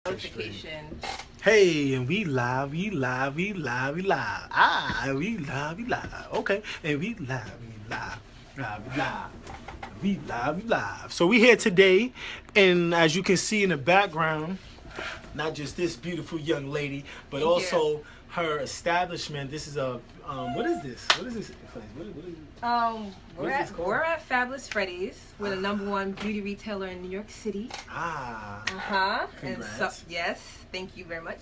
Notification. Hey, and we live, we live, we live, we live. Ah, we live, we live. Okay, and we live, we live, live, live. We live, we live. So we here today, and as you can see in the background, not just this beautiful young lady, but also her establishment. This is a what is this? What is this place? What is it? We're at FabulousFreddys. We're the #1 beauty retailer in New York City. Congrats. And so, yes, thank you very much.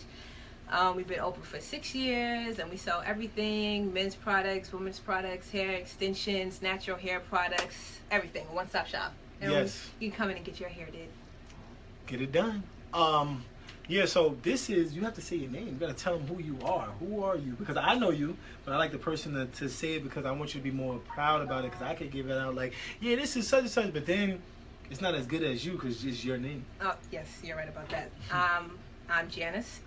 We've been open for 6 years, and we sell everything: men's products, women's products, hair extensions, natural hair products, everything. One-stop shop. And yes. You can come in and get your hair did. Get it done. Yeah, so this is, you have to say your name. You got to tell them who you are. Who are you? Because I know you, but I like the person to say it because I want you to be more proud about it, because I could give it out like, yeah, this is such and such, but then it's not as good as you because it's your name. Oh, yes, you're right about that. I'm Janice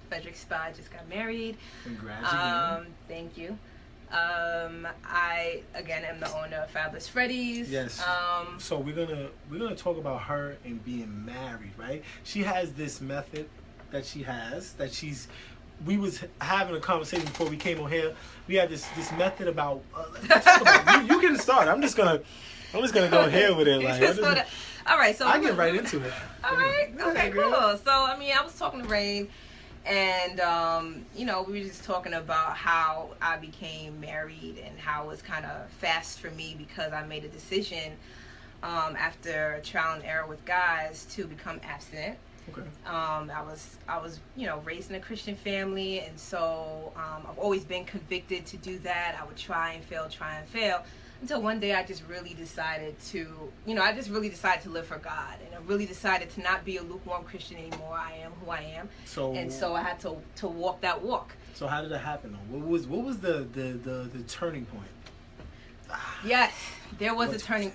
Frederick Spell. I just got married. Congrats again. Thank you. I again am the owner of FabulousFreddys. Yes. So we're gonna talk about her and being married, right? She has this method that we was having a conversation before we came on here. We had this method about. Talk about you can start. I'm just gonna go ahead with it. Like, all right. So I get right into it. All right. Okay. Cool. So I mean, I was talking to Rain. And, we were just talking about how I became married and how it was kind of fast for me because I made a decision after a trial and error with guys to become abstinent. Okay. I was raised in a Christian family, and so I've always been convicted to do that. I would try and fail. Until one day I just really decided to live for God. And I really decided to not be a lukewarm Christian anymore. I am who I am. So I had to walk that walk. So how did it happen though? What was the turning point? Yes, there was a turning.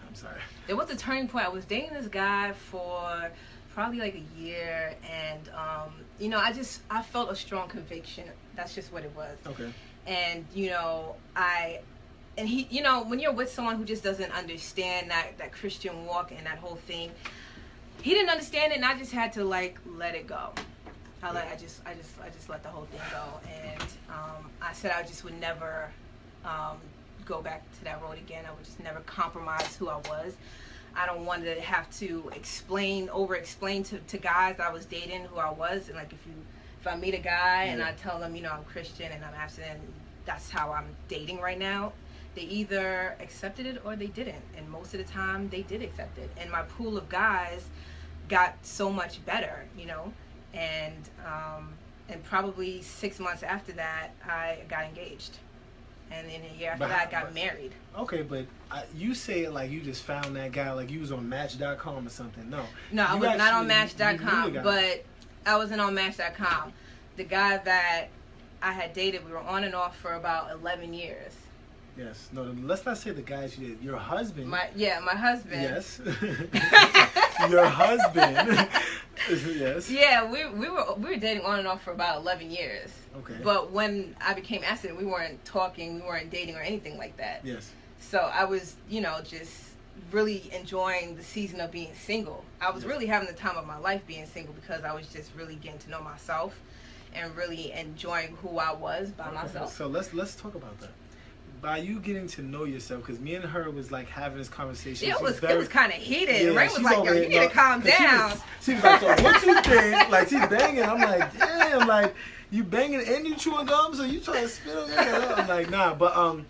I'm sorry. There was a turning point. I was dating this guy for probably like a year, and I felt a strong conviction. That's just what it was. Okay. And And he, when you're with someone who just doesn't understand that Christian walk and that whole thing, he didn't understand it, and I just had to let it go. I just let the whole thing go, and I said I just would never go back to that road again. I would just never compromise who I was. I don't want to have to over-explain to guys I was dating who I was, and if I meet a guy and I tell them I'm Christian and I'm abstinent, that's how I'm dating right now. They either accepted it or they didn't, and most of the time they did accept it. And my pool of guys got so much better, and probably 6 months after that, I got engaged, and then a year after that, I got married. Okay, but you say it like you just found that guy, like you was on Match.com or something. No, I was not on Match.com, but I wasn't on Match.com. The guy that I had dated, we were on and off for about 11 years. Yes. No, let's not say the guys you did. Your husband. My husband. Yes. Your husband. Yes. Yeah, we were dating on and off for about 11 years. Okay. But when I became abstinent, we weren't talking, we weren't dating or anything like that. Yes. So I was, just really enjoying the season of being single. I was really having the time of my life being single because I was just really getting to know myself and really enjoying who I was by myself. So let's talk about that. By you getting to know yourself, because me and her was having this conversation. It was kind of heated. Yeah, Ray was like, yo, you need to calm down. She was like, so what you think? She's banging. I'm like, damn, you banging and you chewing gum, so you trying to spit on your head. I'm like, nah, but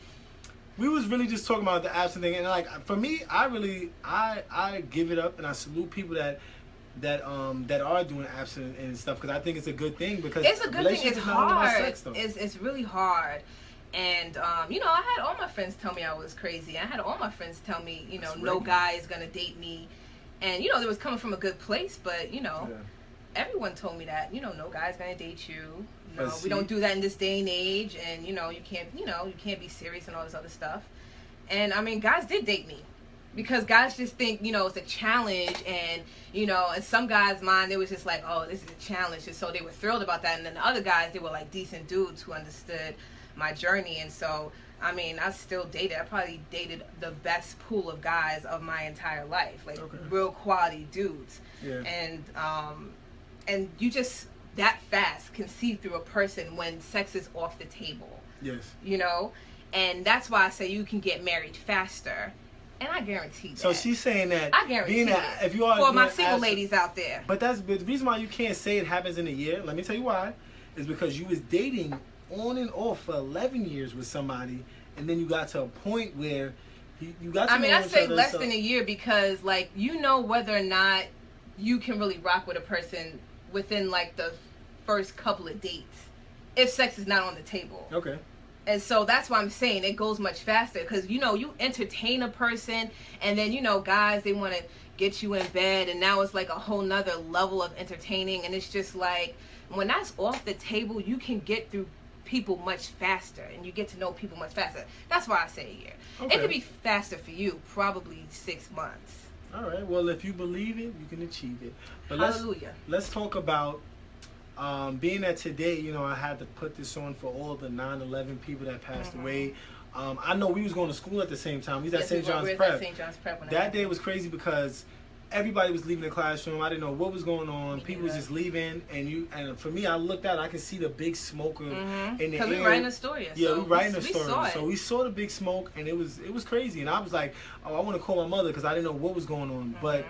we was really just talking about the absent thing, and for me, I give it up and I salute people that are doing abstinence and stuff, because I think it's a good thing, because it's a good thing. It's hard. Sex, it's really hard. And, I had all my friends tell me I was crazy. I had all my friends tell me, no guy is going to date me. And, it was coming from a good place, but, everyone told me that, no guy's going to date you. No, we don't do that in this day and age. And, you can't be serious and all this other stuff. And, guys did date me. Because guys just think, it's a challenge. And, in some guys' mind, it was just like, oh, this is a challenge. And so they were thrilled about that. And then the other guys, they were decent dudes who understood my journey. And so I still dated. I probably dated the best pool of guys of my entire life, real quality dudes. Yeah. And and you just that fast can see through a person when sex is off the table. Yes. You know, and that's why I say you can get married faster. And I guarantee that. So she's saying that. I guarantee that. If you are for my single ladies out there. But the reason why you can't say it happens in a year. Let me tell you why. Is because you was dating on and off for 11 years with somebody, and then you got to a point where you got to. I mean, I say less than a year because, like, you know whether or not you can really rock with a person within like the first couple of dates if sex is not on the table. Okay. And so that's why I'm saying it goes much faster because, you know, you entertain a person and then, you know, guys, they want to get you in bed and now it's like a whole nother level of entertaining. And it's just like when that's off the table, you can get through people much faster and you get to know people much faster. That's why I say a year. Okay. It could be faster for you, probably 6 months. All right. Well, if you believe it, you can achieve it. But Hallelujah. Let's talk about being that today, you know, I had to put this on for all the 9/11 people that passed away. I know we was going to school at the same time. We was at St. John's Prep. St. John's Prep that day was crazy because everybody was leaving the classroom. I didn't know what was going on. People was just leaving, and for me, I looked out. I could see the big smoke in the air. Because we writing a story. Yeah, we writing a story. Saw so we saw the big smoke, and it was crazy. And I was like, oh, I want to call my mother because I didn't know what was going on, but.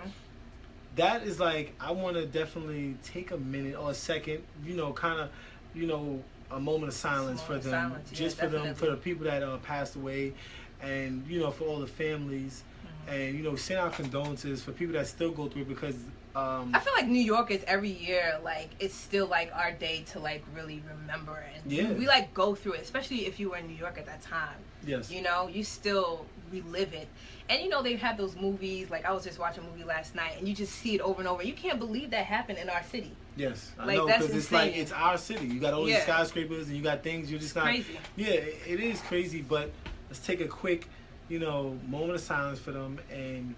That is like, I want to definitely take a minute or a second, you know, kind of, you know, a moment of silence for them, just for them, for the people that passed away, and, you know, for all the families, and, you know, send out condolences for people that still go through it because. I feel like New Yorkers every year, like, it's still like our day to like really remember and we like go through it, especially if you were in New York at that time. Yes. You know, you still relive it. And you know, they have those movies, like I was just watching a movie last night and you just see it over and over. You can't believe that happened in our city. Yes, I like, know, that's because it's like, it's our city. You got all these skyscrapers and you got things you're just not. Crazy. Yeah, it is crazy, but let's take a quick, you know, moment of silence for them and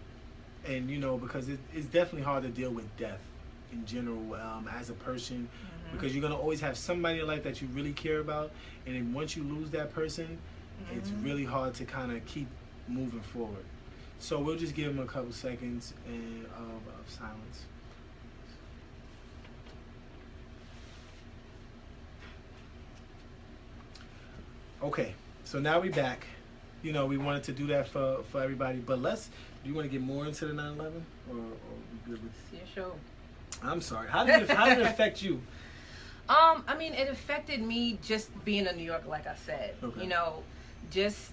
you know, because it's definitely hard to deal with death in general as a person because you're going to always have somebody in your life that you really care about, and then once you lose that person, it's really hard to kind of keep moving forward. So we'll just give them a couple seconds of silence. Okay, so now we back. You know, we wanted to do that for everybody, but do you want to get more into the 9/11, or we good with? It's your show. I'm sorry. How did it affect you? I mean, it affected me just being a New Yorker, like I said. Okay. You know, just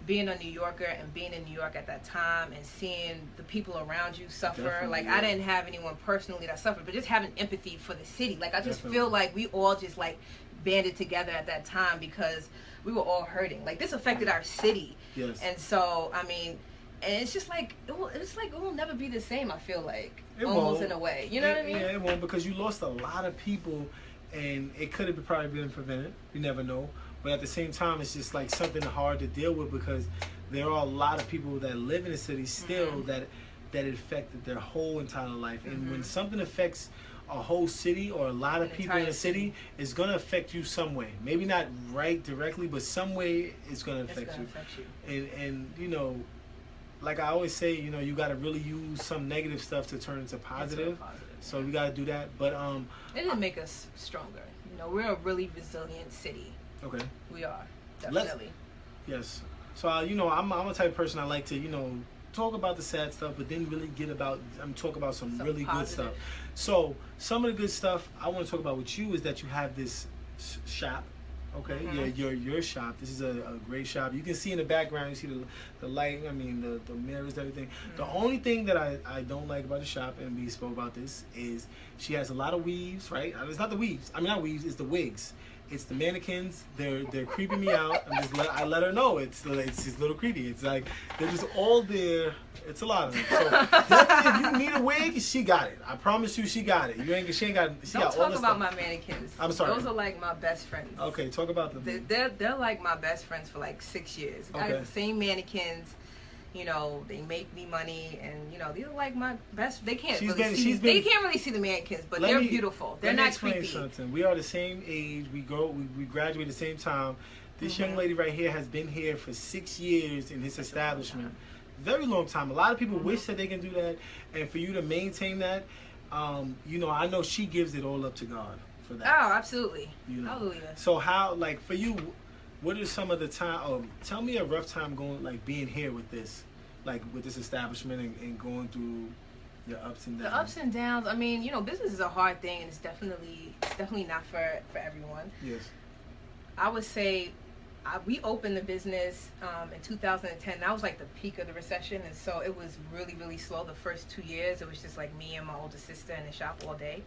being a New Yorker and being in New York at that time and seeing the people around you suffer. Definitely, like, I didn't have anyone personally that suffered, but just having empathy for the city. Like, I just feel like we all just, like, banded together at that time because we were all hurting. Like, this affected our city. Yes. And so, I mean, and it's just like, it will never be the same, I feel like. It almost won't. In a way. You know what I mean? Yeah, it won't, because you lost a lot of people, and it could have probably been prevented. You never know. But at the same time, it's just like something hard to deal with because there are a lot of people that live in the city still that it affected their whole entire life. And when something affects a whole city or a lot of people in a city, it's going to affect you some way. Maybe not right directly, but some way it's going to affect you. And you know, like I always say, you know, you got to really use some negative stuff to turn into positive. So we got to do that. But it didn't make us stronger. You know, we're a really resilient city. Okay. We are, definitely. Yes. So you know, I'm a type of person I like to, you know, talk about the sad stuff, but then really talk about some really positive good stuff. So some of the good stuff I want to talk about with you is that you have this shop. Okay, your shop. This is a great shop. You can see in the background, you see the light. I mean, the mirrors, everything. The only thing that I don't like about the shop, and we spoke about this, is she has a lot of weaves. Right? It's not the weaves. I mean, not weaves. It's the wigs. It's the mannequins. They're creeping me out. I let her know it's just a little creepy. It's like they're just all there. It's a lot of them. So definitely, if you need a wig, she got it. I promise you, she got it. She ain't got. She got all the stuff. Don't talk about my mannequins. I'm sorry. Those are like my best friends. Okay, talk about them. They're like my best friends for like 6 years. Okay. I have the same mannequins. You know, they make me money, and you know, these are like my best. They can't really see. They can't really see the mannequins, but they're beautiful. They're not creepy. Something. We are the same age. We graduate at the same time. This young lady right here has been here for 6 years in this establishment. Very long time. A lot of people wish that they can do that, and for you to maintain that, you know, I know she gives it all up to God for that. Oh, absolutely. You know. Hallelujah. So how, like, for you, what are some of the time? Tell me a rough time going, like, being here with this, like, with this establishment and going through your ups and downs. The ups and downs. I mean, you know, business is a hard thing, and it's definitely not for everyone. Yes. I would say we opened the business in 2010. That was like the peak of the recession, and so it was really, really slow. The first 2 years, it was just like me and my older sister in the shop all day,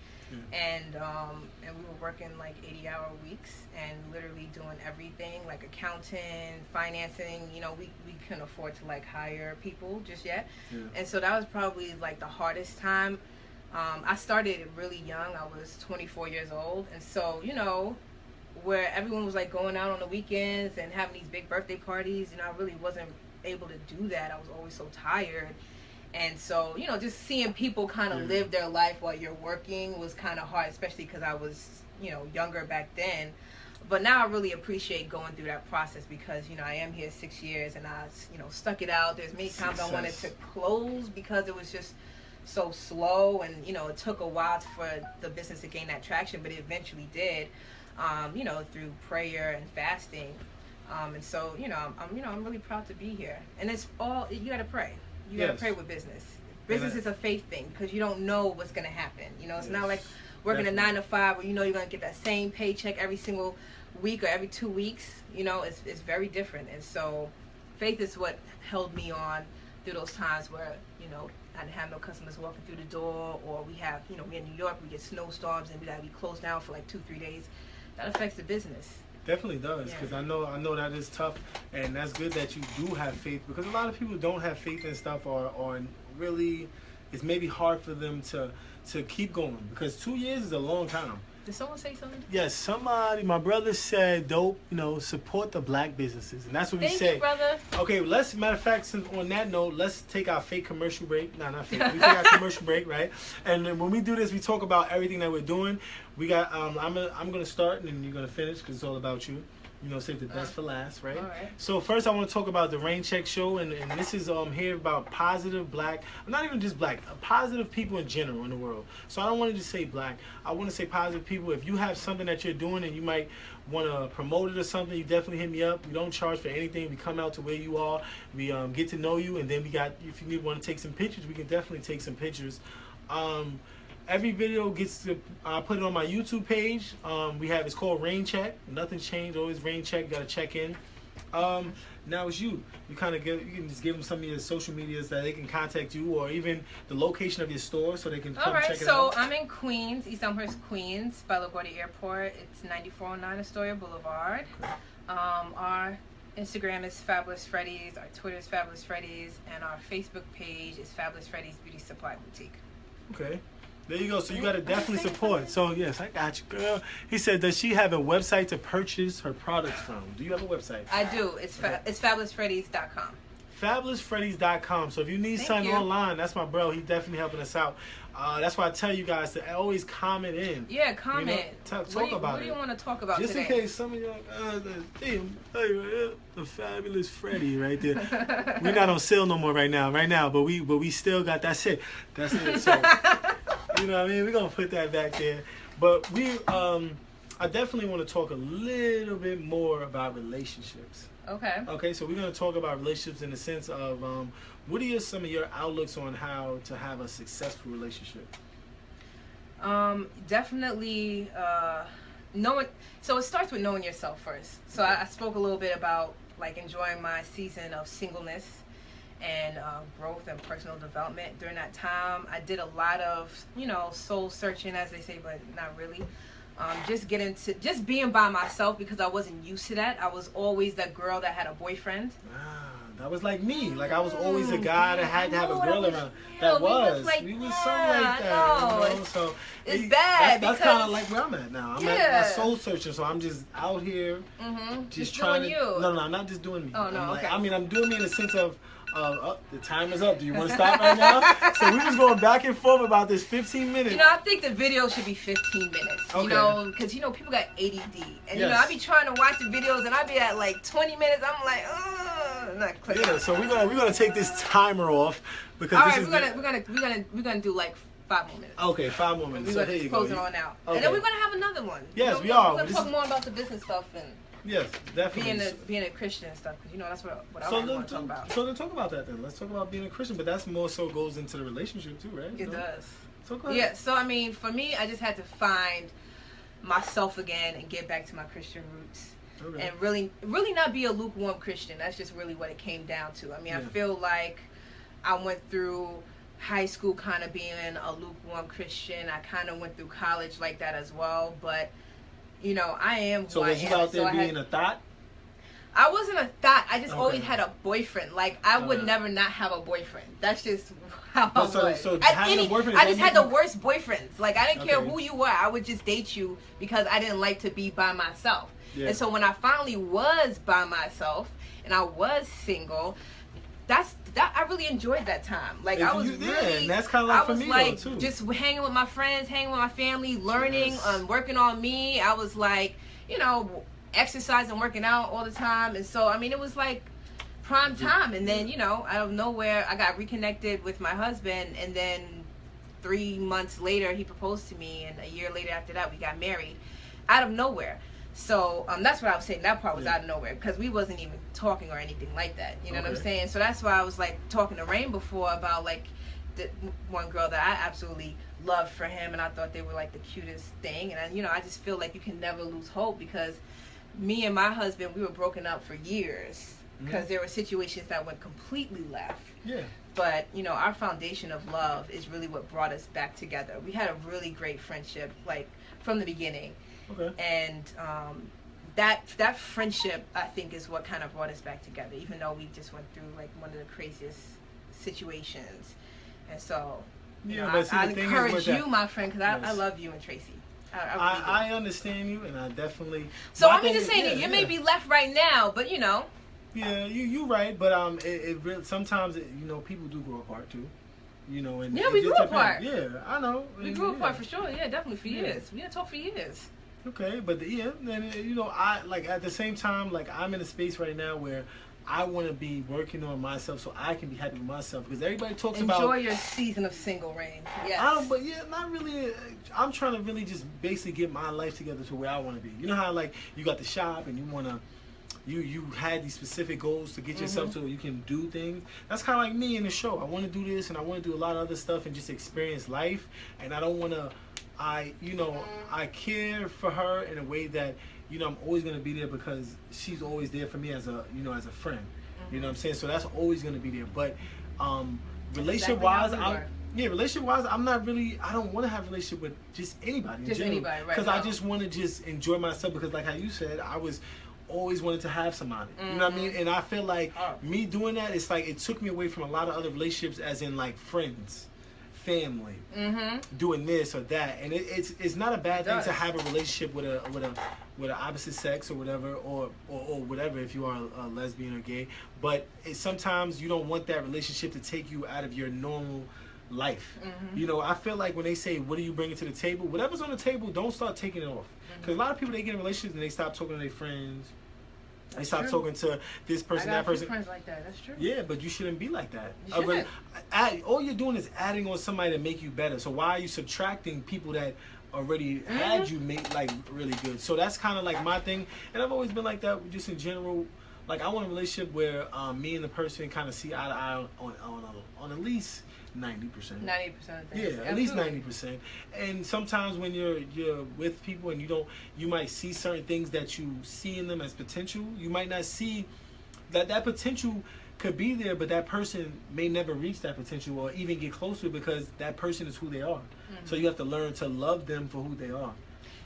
and we were working like 80-hour weeks and literally doing everything, like accounting, financing. You know, we couldn't afford to like hire people just yet, and so that was probably like the hardest time. I started really young. I was 24 years old, and so, you know, where everyone was like going out on the weekends and having these big birthday parties, you know, I really wasn't able to do that. I was always so tired. And so, you know, just seeing people kind of live their life while you're working was kind of hard, especially because I was, you know, younger back then. But now I really appreciate going through that process because, you know, I am here 6 years and I, you know, stuck it out. There's many times I wanted to close because it was just so slow, and, you know, it took a while for the business to gain that traction, but it eventually did. You know, through prayer and fasting, and so, you know, I'm really proud to be here. And it's all, you gotta pray. You gotta pray with business. Business is a faith thing because you don't know what's gonna happen. You know, it's not like working a 9 to 5 where you know you're gonna get that same paycheck every single week or every 2 weeks. You know, it's very different. And so, faith is what held me on through those times where, you know, I didn't have no customers walking through the door, or we have, you know, we're in New York, we get snowstorms and we gotta be closed down for like 2-3 days. That affects the business. Definitely does, because I know that is tough, and that's good that you do have faith, because a lot of people don't have faith in stuff, or really, it's maybe hard for them to keep going, because 2 years is a long time. Did someone say something? Yes, somebody, my brother said, dope, you know, support the black businesses. And that's what we say. Thank you, brother. Okay, matter of fact, since on that note, let's take our fake commercial break. No, not fake. We take our commercial break, right? And then when we do this, we talk about everything that we're doing. We got, I'm going to start, and then you're going to finish, because it's all about you. You know, save the best for last, right? All right. So first I want to talk about the Rain Check Show, and this is here about positive black, not even just black, positive people in general in the world. So I don't want to just say black. I want to say positive people. If you have something that you're doing and you might want to promote it or something, you definitely hit me up. We don't charge for anything. We come out to where you are. We get to know you, and then we got, if you want to take some pictures, we can definitely take some pictures. Every video gets to, I put it on my YouTube page. It's called Rain Check. Nothing's changed. Always Rain Check. Got to check in. Now it's you. You can just give them some of your social medias that they can contact you, or even the location of your store so they can come check it out. All right, so I'm in Queens, East Elmhurst, Queens, by LaGuardia Airport. It's 9409 Astoria Boulevard. Okay. Our Instagram is FabulousFreddys, our Twitter is FabulousFreddys, and our Facebook page is FabulousFreddys Beauty Supply Boutique. Okay. There you go. So you got to definitely support. So, yes, I got you, girl. He said, does she have a website to purchase her products from? Do you have a website? I do. It's FabulousFreddys.com. FabulousFreddys.com. So if you need something online, that's my bro. He's definitely helping us out. That's why I tell you guys to always comment in. Yeah, comment. You know, talk about it. What do you want to talk about just today? Just in case some of y'all, the Fabulous Freddy right there. We're not on sale no more right now, but we still got, that's it. So, you know what I mean? We're going to put that back there. But I definitely want to talk a little bit more about relationships. Okay, so we're going to talk about relationships in the sense of what are some of your outlooks on how to have a successful relationship? Definitely knowing. So it starts with knowing yourself first. So I spoke a little bit about like enjoying my season of singleness and growth and personal development. During that time, I did a lot of, you know, soul searching, as they say, but not really. Just being by myself, because I wasn't used to that. I was always that girl that had a boyfriend. That was like me. Like I was always a guy that had to have a girl around. We was something like that. You know? So it's bad. That's kind of like where I'm at now. I'm at my soul searching, so I'm just out here, just trying doing to. You. No, I'm not just doing me. Oh no, okay. I mean, I'm doing me in the sense of. The time is up. Do you want to stop right now? So we was going back and forth about this 15 minutes. You know, I think the video should be 15 minutes. Okay. You know, because, you know, people got ADD. And, you know, I be trying to watch the videos and I be at like 20 minutes. I'm like, not clicking. Yeah, so we're gonna take this timer off because all right, we're gonna do like 5 more minutes. Okay, 5 more minutes. We're So here you closing go. on out. Okay. And then we're going to have another one. Yes, we are. We're going to talk more about the business stuff and yes, definitely. being a Christian and stuff. Because, that's what I So really want to talk about. So then talk about that then. Let's talk about being a Christian. But that's more so goes into the relationship too, right? It does. So go ahead. Yeah, so I mean, for me, I just had to find myself again and get back to my Christian roots. Okay. And really not be a lukewarm Christian. That's just really what it came down to. I mean, I feel like I went through high school kind of being a lukewarm Christian. I kind of went through college like that as well. But, I am So was you out there being a thought? I wasn't a thought. I just always had a boyfriend. Like, I would never not have a boyfriend. That's just how I was. So having a boyfriend, I just had the worst boyfriends. Like, I didn't care who you were. I would just date you because I didn't like to be by myself. Yeah. And so when I finally was by myself and I was single, I really enjoyed that time. Like, I was really, and that's kind of like for me like though, too. Just hanging with my friends, hanging with my family, learning, working on me. I was like, exercising, working out all the time. And so, I mean, it was like prime time. And then, out of nowhere, I got reconnected with my husband. And then 3 months later, he proposed to me. And a year later after that, we got married out of nowhere. So that's what I was saying. That part was out of nowhere because we wasn't even talking or anything like that. You know what I'm saying? So that's why I was like talking to Rain before about like the one girl that I absolutely loved for him, and I thought they were like the cutest thing. And I just feel like you can never lose hope because me and my husband, we were broken up for years because there were situations that went completely left. Yeah. But our foundation of love is really what brought us back together. We had a really great friendship, like from the beginning. Okay. And that friendship, I think, is what kind of brought us back together, even though we just went through like one of the craziest situations. And so, I encourage you, my friend, because I love you and Tracy. I understand you, and I definitely. So I'm just saying that you may be left right now, but Yeah, you right, but it really sometimes people do grow apart too. And we grew apart. Yeah, I know. We grew apart for sure. Yeah, definitely for years. We didn't talk for years. Okay, but then I like at the same time, like I'm in a space right now where I want to be working on myself so I can be happy with myself because everybody talks about enjoy your season of single reign. Yes. But not really. I'm trying to really just basically get my life together to where I want to be. You know how like you got the shop and you want to. You had these specific goals to get yourself to where you can do things. That's kind of like me in the show. I want to do this and I want to do a lot of other stuff and just experience life. And I don't want to. I care for her in a way that I'm always gonna be there because she's always there for me as a as a friend. You know what I'm saying? So that's always gonna be there. But relationship wise, I'm not really. I don't want to have a relationship with just anybody. Just anybody, right? Because I just want to just enjoy myself. Because like how you said, I was always wanted to have somebody. You know what I mean? And I feel like me doing that, it's like it took me away from a lot of other relationships, as in like friends. Family, doing this or that, and it's not a bad thing to have a relationship with an opposite sex or whatever, or whatever if you are a lesbian or gay. But sometimes you don't want that relationship to take you out of your normal life. I feel like when they say, "What are you bringing to the table?" Whatever's on the table, don't start taking it off. Because a lot of people, they get in relationships and they stop talking to their friends. They stop talking to this person, that person. Friends like that. That's true. Yeah, but you shouldn't be like that. You shouldn't. All you're doing is adding on somebody to make you better. So why are you subtracting people that already had you make like really good? So that's kind of like my thing, and I've always been like that. Just in general, like I want a relationship where me and the person kind of see eye to eye on at least 90%. 90% of things. Yeah, at least 90%. And sometimes when you're with people and you might see certain things that you see in them as potential. You might not see that potential could be there, but that person may never reach that potential or even get closer because that person is who they are. So you have to learn to love them for who they are.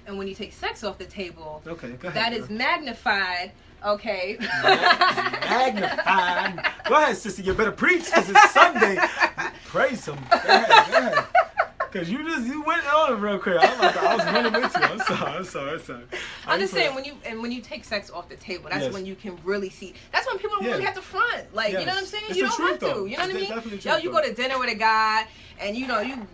And when you take sex off the table, go ahead, that is magnified. Okay. Magnified. Go ahead, sister. You better preach because it's Sunday. Praise him. Go ahead. Because you went on real quick. I was running with you. I'm sorry. I'm just saying when you take sex off the table, that's when you can really see. That's when people don't really have to front. Like you know what I'm saying? It's you don't have to. Though. You know what I mean? Definitely You go to dinner with a guy and you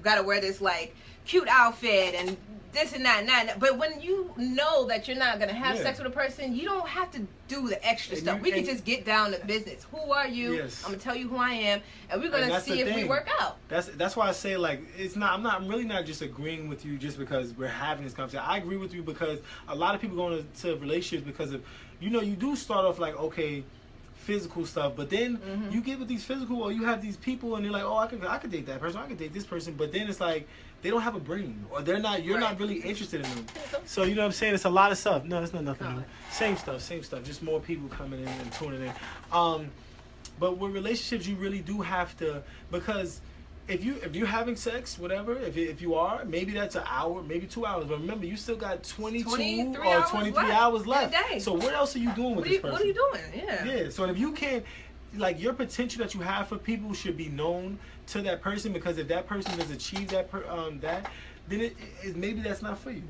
gotta wear this like cute outfit and this and that and that. And that. But when you know that you're not gonna have sex with a person, you don't have to do the extra stuff. We can just get down to business. Who are you? Yes. I'm gonna tell you who I am, and we're gonna see if we work out. That's why I say, like, it's not. I'm really not just agreeing with you just because we're having this conversation. I agree with you because a lot of people go into relationships because of, you do start off like, okay, physical stuff, but then you get with these physical, or you have these people and they're like, oh, I could date that person, I could date this person, but then it's like they don't have a brain, or you're not really interested in them. So you know what I'm saying? It's a lot of stuff. No, it's not nothing new. Same stuff, just more people coming in and tuning in. But with relationships, you really do have to, because if you're having sex, whatever, if you are, maybe that's an hour, maybe 2 hours. But remember, you still got 23 hours left. So what else are you doing with this person? What are you doing? Yeah. So if you can't, like, your potential that you have for people should be known to that person, because if that person does achieve that, then it maybe that's not for you.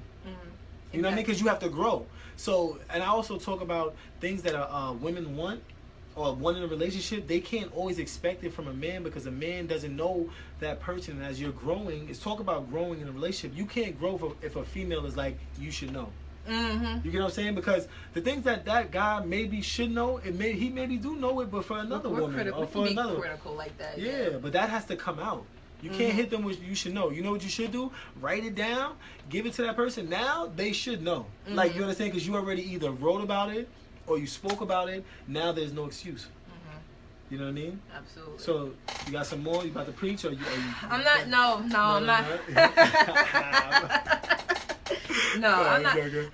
You know what I mean? Because you have to grow. So, and I also talk about things that women want, or one in a relationship. They can't always expect it from a man, because a man doesn't know that person. And as you're growing, it's talk about growing in a relationship. You can't grow if a female is like, you should know. You get what I'm saying? Because the things that guy maybe should know, he maybe do know it, but for another woman or for another, critical like that. Yeah, but that has to come out. You can't hit them with, you should know. You know what you should do? Write it down, give it to that person. Now they should know. Like, you understand? Because you already either wrote about it or you spoke about it. Now there's no excuse. You know what I mean? Absolutely. So you got some more? You about to preach, or you? I'm not. No, I'm not.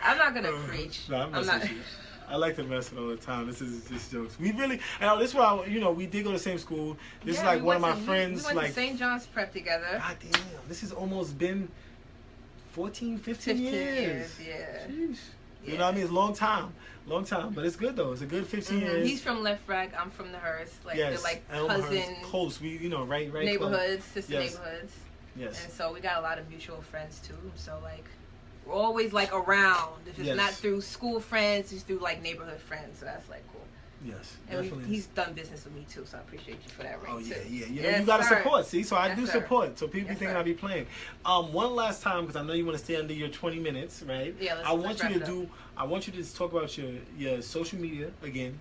I'm not gonna preach. No, I'm not. I like to mess it all the time. This is just jokes. We really, and this is why, we did go to the same school. This is like one of my friends. We went to St. John's Prep together. God damn, this has almost been 14, 15 years. Yeah. Jeez. You know what I mean? It's a long time. But it's good though. It's a good 15 years. He's from Left Rag. I'm from the Hearst. Like, yes. they're like cousin. Close. We, right neighborhoods, close. Sister neighborhoods. Yes. And so we got a lot of mutual friends too. So like, we're always like around. If it's not through school friends, it's through like neighborhood friends. So that's like cool. Yes, and definitely. He's done business with me too, so I appreciate you for that. Oh yeah, too. You gotta support. See, so I do support. So people be thinking sir. I be playing. One last time, because I know you want to stay under your 20 minutes, right? Yeah. I want you to talk about your social media again,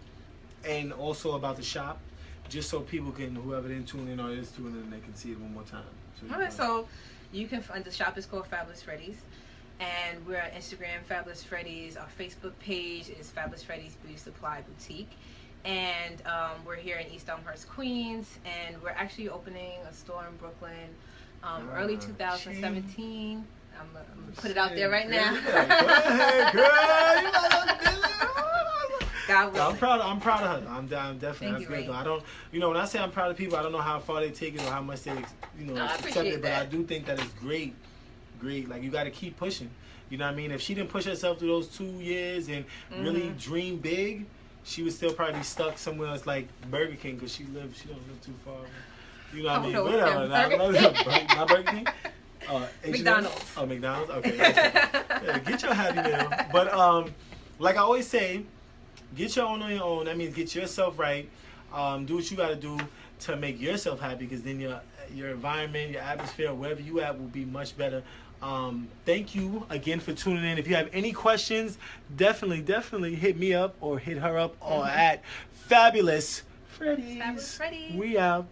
and also about the shop, just so people can, whoever didn't tune in or is tuning in, they can see it one more time. So you can find the shop is called FabulousFreddys. And we're on Instagram, FabulousFreddys. Our Facebook page is FabulousFreddys Beauty Supply Boutique. And we're here in East Elmhurst, Queens. And we're actually opening a store in Brooklyn early 2017. I'm going to put it out there right now. Go ahead, girl. God willing. I'm proud of her. I'm definitely. That's good, though. I don't, when I say I'm proud of people, I don't know how far they take it or how much they, accept it. But I do think that it's great. Like, you got to keep pushing. You know what I mean? If she didn't push herself through those 2 years and really dream big, she would still probably be stuck somewhere else like Burger King, because she don't live too far. You know what I mean? Whatever. Not Burger King. McDonald's. Oh, McDonald's. Okay. Yeah, get your happy meal. But like I always say, get your own on your own. That means get yourself right. Do what you got to do to make yourself happy, because then your environment, your atmosphere, wherever you at, will be much better. Thank you again for tuning in. If you have any questions, definitely hit me up or hit her up or at FabulousFreddys. FabulousFreddys. We out.